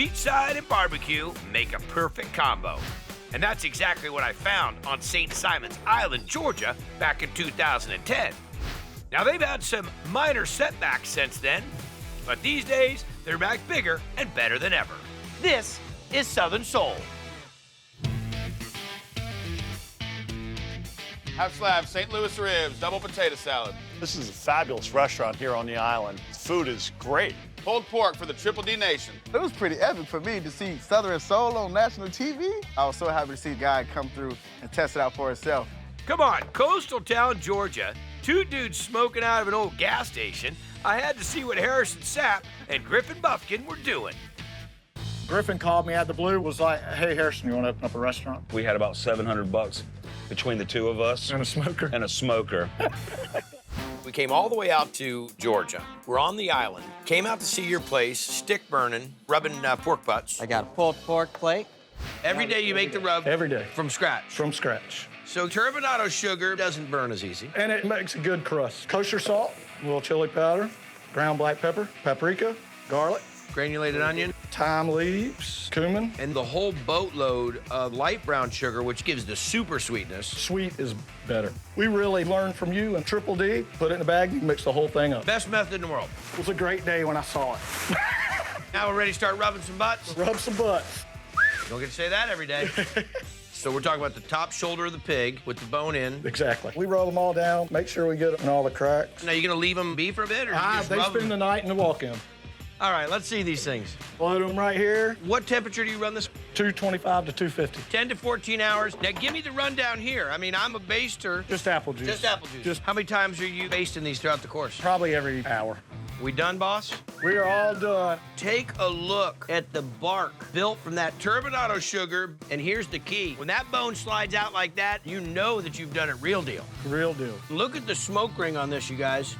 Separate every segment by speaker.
Speaker 1: beachside and barbecue make a perfect combo. And that's exactly what I found on St. Simon's Island, Georgia, back in 2010. Now, they've had some minor setbacks since then, but these days, they're back bigger and better than ever. This is Southern Soul.
Speaker 2: Half slab, St. Louis ribs, double potato salad.
Speaker 3: This is a fabulous restaurant here on the island. Food is great.
Speaker 2: Pulled pork for the Triple D Nation.
Speaker 4: It was pretty epic for me to see Southern Soul on national TV. I was so happy to see a guy come through and test it out for himself.
Speaker 1: Come on, coastal town Georgia, two dudes smoking out of an old gas station. I had to see what Harrison Sapp and Griffin Buffkin were doing.
Speaker 5: Griffin called me out of the blue, was like, hey, Harrison, you want to open up a restaurant?
Speaker 6: We had about $700 between the two of us.
Speaker 5: And a smoker.
Speaker 6: And a smoker.
Speaker 1: We came all the way out to Georgia. We're on the island. Came out to see your place, stick burning, rubbing pork butts.
Speaker 7: I got a pulled pork plate.
Speaker 1: Every day you make the rub?
Speaker 5: Every day.
Speaker 1: From scratch?
Speaker 5: From scratch.
Speaker 1: So turbinado sugar doesn't burn as easy.
Speaker 5: And it makes a good crust. Kosher salt, a little chili powder, ground black pepper, paprika, garlic,
Speaker 1: Granulated onion.
Speaker 5: thyme leaves, cumin.
Speaker 1: And the whole boatload of light brown sugar, which gives the super sweetness.
Speaker 5: Sweet is better. We really learned from you and Triple D. Put it in a bag, you mix the whole thing up.
Speaker 1: Best method in the world.
Speaker 5: It was a great day when I saw it.
Speaker 1: Now we're ready to start rubbing some butts.
Speaker 5: Rub some butts.
Speaker 1: You don't get to say that every day. So we're talking about the top shoulder of the pig with the bone in.
Speaker 5: Exactly. We roll them all down, make sure we get it in all the cracks.
Speaker 1: Now, you gonna leave them be for a bit, or just
Speaker 5: They
Speaker 1: rub
Speaker 5: spend the
Speaker 1: them?
Speaker 5: night in the walk-in.
Speaker 1: All right, let's see these things.
Speaker 5: Load them right here,
Speaker 1: What temperature do you run this?
Speaker 5: 225 to 250.
Speaker 1: 10 to 14 hours. Now, give me the rundown here. I mean, I'm a baster.
Speaker 5: Just apple juice.
Speaker 1: Just apple juice.
Speaker 5: Just
Speaker 1: How many times are you basting these throughout the course?
Speaker 5: probably every hour.
Speaker 1: We done, boss?
Speaker 5: We are all done.
Speaker 1: Take a look at the bark built from that turbinado sugar, and here's the key. When that bone slides out like that, you know that you've done it real deal.
Speaker 5: Real deal.
Speaker 1: Look at the smoke ring on this, you guys.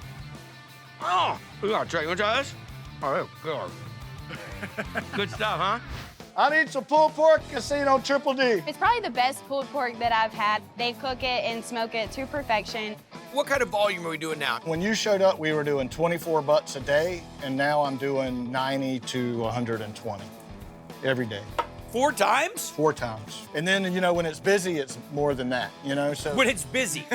Speaker 1: Oh, you want to try this? Oh, yeah, good. Good stuff, huh?
Speaker 5: I need some pulled pork, Casino Triple D.
Speaker 8: It's probably the best pulled pork that I've had. They cook it and smoke it to perfection.
Speaker 1: What kind of volume are we doing now?
Speaker 5: When you showed up, we were doing 24 butts a day, and now I'm doing 90 to 120 every day.
Speaker 1: 4 times?
Speaker 5: 4 times. And then, you know, when it's busy, it's more than that, you know? So
Speaker 1: When it's busy.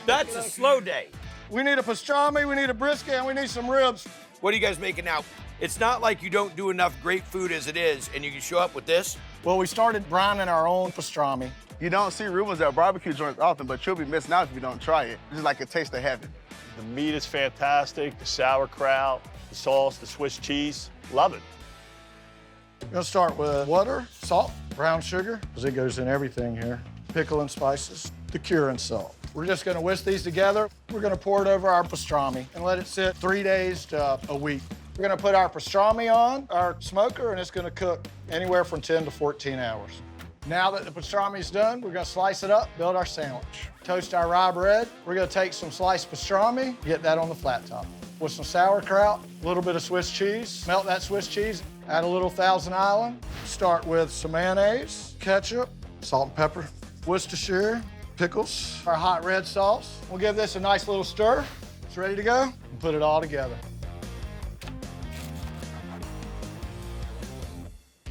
Speaker 1: That's a slow day.
Speaker 5: we need a pastrami, we need a brisket, and we need some ribs.
Speaker 1: What are you guys making now? It's not like you don't do enough great food as it is, and you can show up with this.
Speaker 5: Well, we started brining our own pastrami.
Speaker 4: You don't see Reubens at barbecue joints often, but you'll be missing out if you don't try it. It's just like a taste of heaven.
Speaker 3: The meat is fantastic, the sauerkraut, the sauce, the Swiss cheese. Love it.
Speaker 5: We're gonna start with water, salt, brown sugar, because it goes in everything here, pickle and spices, the curing salt. We're just gonna whisk these together. We're gonna pour it over our pastrami and let it sit 3 days to a week. We're gonna put our pastrami on our smoker, and it's gonna cook anywhere from 10 to 14 hours. Now that the pastrami's done, we're gonna slice it up, build our sandwich. Toast our rye bread. We're gonna take some sliced pastrami, get that on the flat top. With some sauerkraut, a little bit of Swiss cheese. Melt that Swiss cheese, add a little Thousand Island. Start with some mayonnaise, ketchup, salt and pepper, Worcestershire, pickles, our hot red sauce. We'll give this a nice little stir. It's ready to go. And put it all together.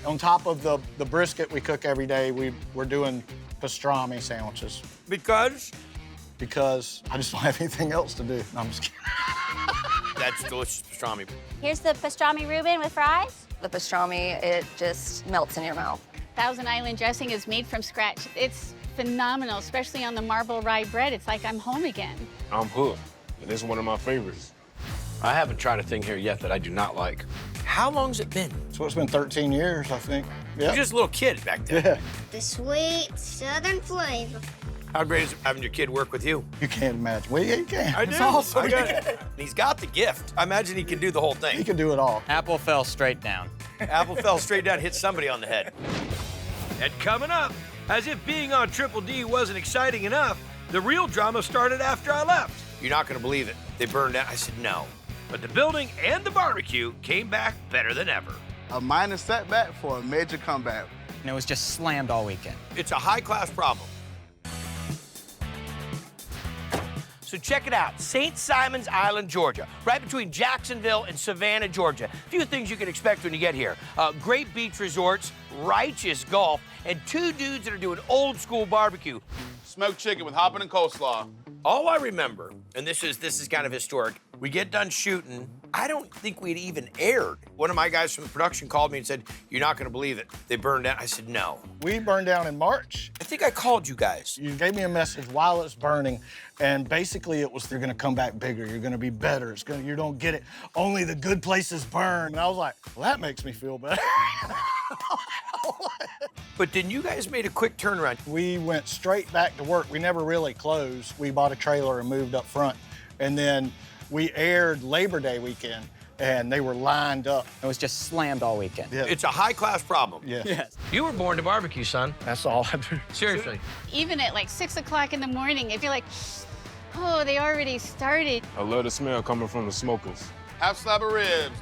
Speaker 5: On top of the brisket we cook every day, we're doing pastrami sandwiches.
Speaker 1: Because?
Speaker 5: Because I just don't have anything else to do. No, I'm just kidding.
Speaker 1: That's delicious pastrami.
Speaker 8: Here's the pastrami Reuben with fries.
Speaker 9: The pastrami, it just melts in your mouth.
Speaker 8: Thousand Island dressing is made from scratch. It's phenomenal, especially on the marble rye bread. It's like I'm home again.
Speaker 2: I'm hooked. This is one of my favorites.
Speaker 1: I haven't tried a thing here yet that I do not like. How long's it been?
Speaker 5: So it's been 13 years, I think. Yeah.
Speaker 1: You're just a little kid back then.
Speaker 5: Yeah.
Speaker 10: The sweet southern flavor.
Speaker 1: How great is it having your kid work with you?
Speaker 5: You can't imagine. Well, yeah, you can.
Speaker 1: I do.
Speaker 5: It's awesome.
Speaker 1: I got it. He's got the gift. I imagine he can do the whole
Speaker 5: He
Speaker 1: thing.
Speaker 5: can do it all.
Speaker 7: Apple fell straight down.
Speaker 1: Apple fell straight down, hit somebody on the head. And coming up, as if being on Triple D wasn't exciting enough, the real drama started after I left. You're not gonna believe it. They burned down. I said no. But the building and the barbecue came back better than ever.
Speaker 4: A minor setback for a major comeback.
Speaker 7: And it was just slammed all weekend.
Speaker 1: It's a high-class problem. So check it out, St. Simon's Island, Georgia, right between Jacksonville and Savannah, Georgia. A few things you can expect when you get here. Great beach resorts, righteous golf, and two dudes that are doing old school barbecue.
Speaker 2: Smoked chicken with hoppin' and coleslaw.
Speaker 1: All I remember, and this is kind of historic, we get done shooting, I don't think we'd even aired. One of my guys from the production called me and said, "You're not gonna believe it. They burned down." I said, "No."
Speaker 5: We burned down in March.
Speaker 1: I think I called you guys.
Speaker 5: You gave me a message while it's burning, and basically it was, you're gonna come back bigger, you're gonna be better, you don't get it. Only the good places burn. And I was like, well, that makes me feel better.
Speaker 1: But then you guys made a quick turnaround.
Speaker 5: We went straight back to work. We never really closed. We bought a trailer and moved up front. And then we aired Labor Day weekend, and they were lined up.
Speaker 7: It was just slammed all weekend.
Speaker 5: Yeah.
Speaker 1: It's a high-class problem.
Speaker 5: Yeah.
Speaker 7: Yes.
Speaker 1: You were born to barbecue, son.
Speaker 5: That's all I do.
Speaker 1: Seriously.
Speaker 8: Even at like 6 o'clock in the morning, if you're like, oh, they already started.
Speaker 2: I love the smell coming from the smokers. Half slab of ribs.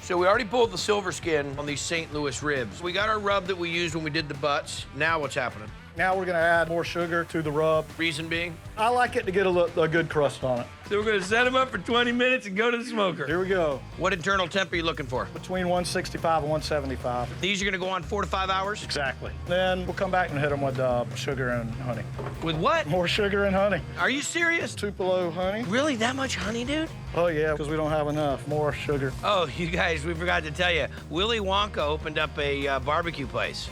Speaker 1: So we already pulled the silver skin on these St. Louis ribs. We got our rub that we used when we did the butts. Now what's happening?
Speaker 5: Now we're gonna add more sugar to the rub.
Speaker 1: Reason being?
Speaker 5: I like it to get a good crust on it.
Speaker 1: So we're gonna set them up for 20 minutes and go to the smoker.
Speaker 5: Here we go.
Speaker 1: What internal temp are you looking for?
Speaker 5: Between 165 and 175.
Speaker 1: These are gonna go on 4 to 5 hours?
Speaker 5: Exactly. Then we'll come back and hit them with sugar and honey.
Speaker 1: With what?
Speaker 5: More sugar and honey.
Speaker 1: Are you serious?
Speaker 5: Tupelo honey.
Speaker 1: Really, that much honey, dude?
Speaker 5: Oh yeah, because we don't have enough. More sugar.
Speaker 1: Oh, you guys, we forgot to tell you, Willy Wonka opened up a barbecue place.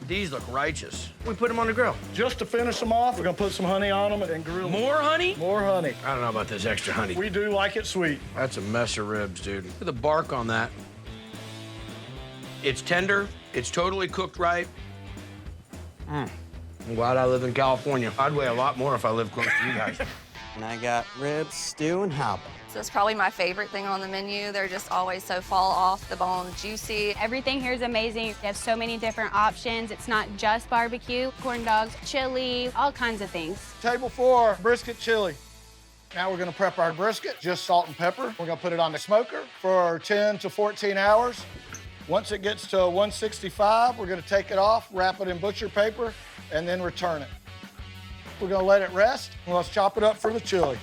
Speaker 1: These look righteous. We put them on the grill.
Speaker 5: Just to finish them off, we're gonna put some honey on them and grill them.
Speaker 1: More honey?
Speaker 5: More honey.
Speaker 1: I don't know about this extra honey.
Speaker 5: We do like it sweet.
Speaker 1: That's a mess of ribs, dude. Look at the bark on that. It's tender. It's totally cooked right. I'm glad I live in California. I'd weigh a lot more if I lived close to you guys.
Speaker 7: And I got ribs, stew, and hop.
Speaker 9: So it's probably my favorite thing on the menu. They're just always so fall off the bone, juicy.
Speaker 8: Everything here is amazing. They have so many different options. It's not just barbecue, corn dogs, chili, all kinds of things.
Speaker 5: Table 4, brisket chili. Now we're gonna prep our brisket, just salt and pepper. We're gonna put it on the smoker for 10 to 14 hours. Once it gets to 165, we're gonna take it off, wrap it in butcher paper, and then return it. We're gonna let it rest, and let's chop it up for the chili.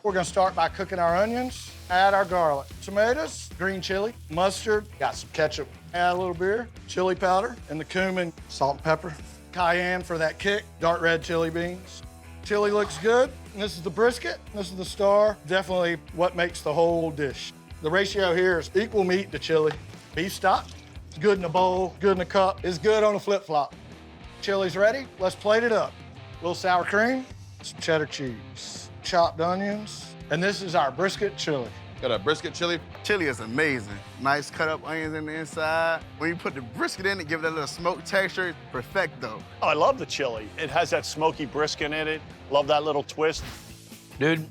Speaker 5: We're gonna start by cooking our onions, add our garlic, tomatoes, green chili, mustard, got some ketchup, add a little beer, chili powder, and the cumin, salt and pepper, cayenne for that kick, dark red chili beans. Chili looks good, and this is the brisket, this is the star, definitely what makes the whole dish. The ratio here is equal meat to chili. Beef stock, it's good in a bowl, good in a cup, it's good on a flip-flop. Chili's ready, let's plate it up. A little sour cream, some cheddar cheese, chopped onions, and this is our brisket chili.
Speaker 2: Got a brisket chili.
Speaker 4: Chili is amazing. Nice cut up onions in the inside. When you put the brisket in it, give it a little smoked texture, perfecto.
Speaker 3: Oh, I love the chili. It has that smoky brisket in it. Love that little twist.
Speaker 1: Dude,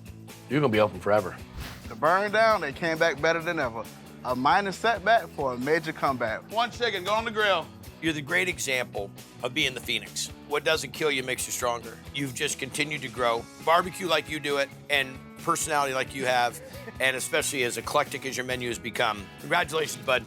Speaker 1: you're gonna be open forever.
Speaker 4: The burn down, they came back better than ever. A minor setback for a major comeback.
Speaker 2: One chicken, go on the grill.
Speaker 1: You're the great example of being the Phoenix. What doesn't kill you makes you stronger. You've just continued to grow. Barbecue like you do it, and personality like you have, and especially as eclectic as your menu has become. Congratulations, bud.